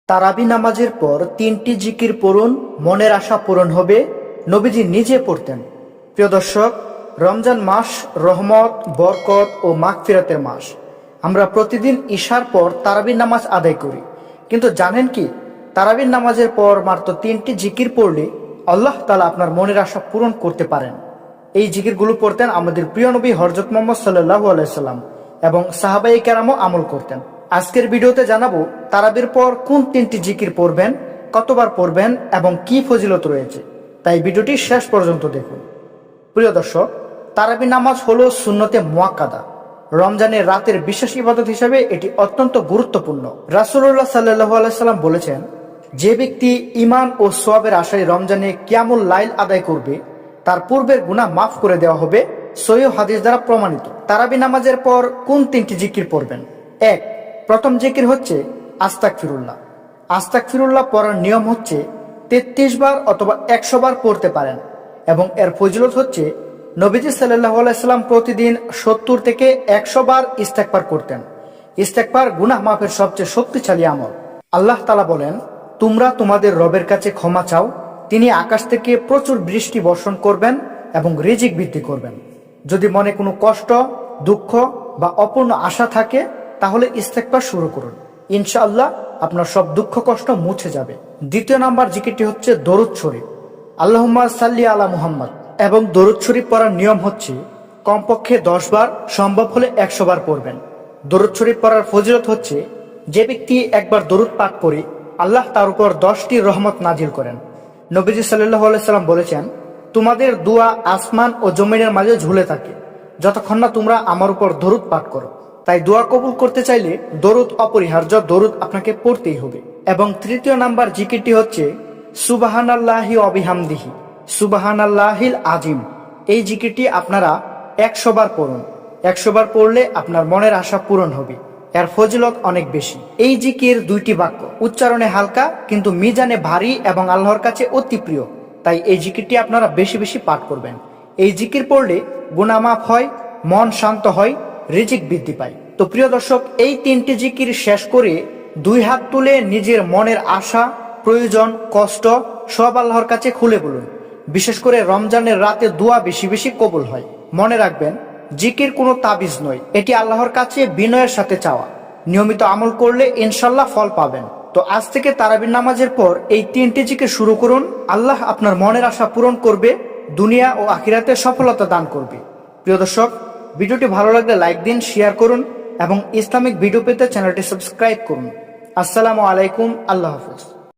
তারাবি নামাজের পর 3টি জিকির পড়ুন, মনের আশা পূরণ হবে। নবীজি নিজে পড়তেন। প্রিয় দর্শক, রমজান মাস রহমত, বরকত ও মাগফিরাতের মাস। আমরা প্রতিদিন ঈশার পর তারাবি নামাজ আদায় করি, কিন্তু জানেন কি, তারাবির নামাজের পর মাত্র 3টি জিকির পড়লে আল্লাহ তাআলা আপনার মনের আশা পূরণ করতে পারেন। এই জিকিরগুলো পড়তেন আমাদের প্রিয় নবী হযরত মুহাম্মদ সাল্লাল্লাহু আলাইহি সাল্লাম এবং সাহাবায়ে কেরামও আমল করতেন। আজকের ভিডিওতে জানাবো তারাবির পর কোন 3টি জিকির পড়বেন, কতবার পড়বেন এবং কি ফজিলত রয়েছে। তাই ভিডিওটি শেষ পর্যন্ত দেখুন। প্রিয় দর্শক, তারাবি নামাজ হলো সুন্নতে মুআক্কাদা। রমজানের রাতের বিশেষ ইবাদত হিসেবে এটি অত্যন্ত গুরুত্বপূর্ণ। রাসূলুল্লাহ সাল্লাল্লাহু আলাইহি সাল্লাম বলেছেন, যে ব্যক্তি ঈমান ও সওয়াবের আশায় রমজানে কিয়ামুল লাইল আদায় করবে, তার পূর্বের গুনাহ মাফ করে দেওয়া হবে। সহিহ হাদিস দ্বারা প্রমাণিত। তারাবি নামাজের পর কোন 3টি জিকির পড়বেন? 1. প্রথম জিকির হচ্ছে আস্তাগফিরুল্লাহ। আস্তাগফিরুল্লাহ পড়ার নিয়ম হচ্ছে 33 বার অথবা 100 বার পড়তে পারেন এবং এর ফজিলত হচ্ছে নবীজি সাল্লাল্লাহু আলাইহি সাল্লাম প্রতিদিন 70 থেকে 100 বার ইস্তেগফার করতেন। ইস্তেগফার গুনাহ মাফের সবচেয়ে শক্তিশালী আমল। আল্লাহ তাআলা বলেন, তোমরা তোমাদের রবের কাছে ক্ষমা চাও, তিনি আকাশ থেকে প্রচুর বৃষ্টি বর্ষণ করবেন এবং রিজিক বৃদ্ধি করবেন। যদি মনে কোনো কষ্ট, দুঃখ বা অপূর্ণ আশা থাকে, তাহলে ইস্তেগফার শুরু করুন। ইনশাআল্লাহ আপনার সব দুঃখ কষ্ট মুছে যাবে। 2 নাম্বার জিকিরটি হচ্ছে দরুদ শরীফ। আল্লাহুম্মা সাল্লি আলা মুহাম্মদ। এবং দরুদ শরীফ পড়ার নিয়ম হচ্ছে কমপক্ষে 10 বার, সম্ভব হলে 100 বার পড়বেন। দরুদ শরীফ পড়ার ফজিলত হচ্ছে, যে ব্যক্তি একবার দরুদ পাঠ করে আল্লাহ তার উপর 10টি রহমত নাজিল করেন। নবীজি সাল্লাল্লাহু আলাইহি সাল্লাম বলেছেন, তোমাদের দোয়া আসমান ও জমিনের মাঝে ঝুলে থাকে যতক্ষণ না তোমরা আমার উপর দরুদ পাঠ করো। তাই দোয়া কবুল করতে চাইলে দরুদ অপরিহার্য, দরুদ আপনাকে পড়তেই হবে। এবং 3 নাম্বার জিকিরটি হচ্ছে সুবহানাল্লাহি ওয়া বিহামদিহি সুবহানাল্লাহিল আজিম। এই জিকিরটি আপনারা 100 বার পড়ুন। 100 বার পড়লে আপনার মনের আশা পূরণ হবে। এর ফজিলত অনেক বেশি। এই জিকির 2টি বাক্য, উচ্চারণে হালকা কিন্তু মিজানে ভারী এবং আল্লাহর কাছে অতি প্রিয়। তাই এই জিকিরটি আপনারা বেশি বেশি পাঠ করবেন। এই জিকির পড়লে গুনাহ মাফ হয়, মন শান্ত হয়, রিজিক বৃদ্ধি পায়। তো প্রিয় দর্শক, এই 3টি জিকির শেষ করে 2 হাত তুলে নিজের মনের আশা, প্রয়োজন, কষ্ট সব আল্লাহর কাছে খুলে বলুন। বিশেষ করে রমজানের রাতে দোয়া বেশি বেশি কবুল হয়। মনে রাখবেন, জিকির কোনো তাবিজ নয়, এটি আল্লাহর কাছে বিনয়ের সাথে চাওয়া। নিয়মিত আমল করলে ইনশাল্লাহ ফল পাবেন। তো আজ থেকে তারাবির নামাজের পর এই 3টি জিকির শুরু করুন। আল্লাহ আপনার মনের আশা পূরণ করবে, দুনিয়া ও আখিরাতে সফলতা দান করবে। প্রিয় দর্শক, ভিডিওটি ভালো লাগলে লাইক দিন, শেয়ার করুন এবং ইসলামিক ভিডিও পেতে চ্যানেলটি সাবস্ক্রাইব করুন। আসসালামু আলাইকুম। আল্লাহ হাফেজ।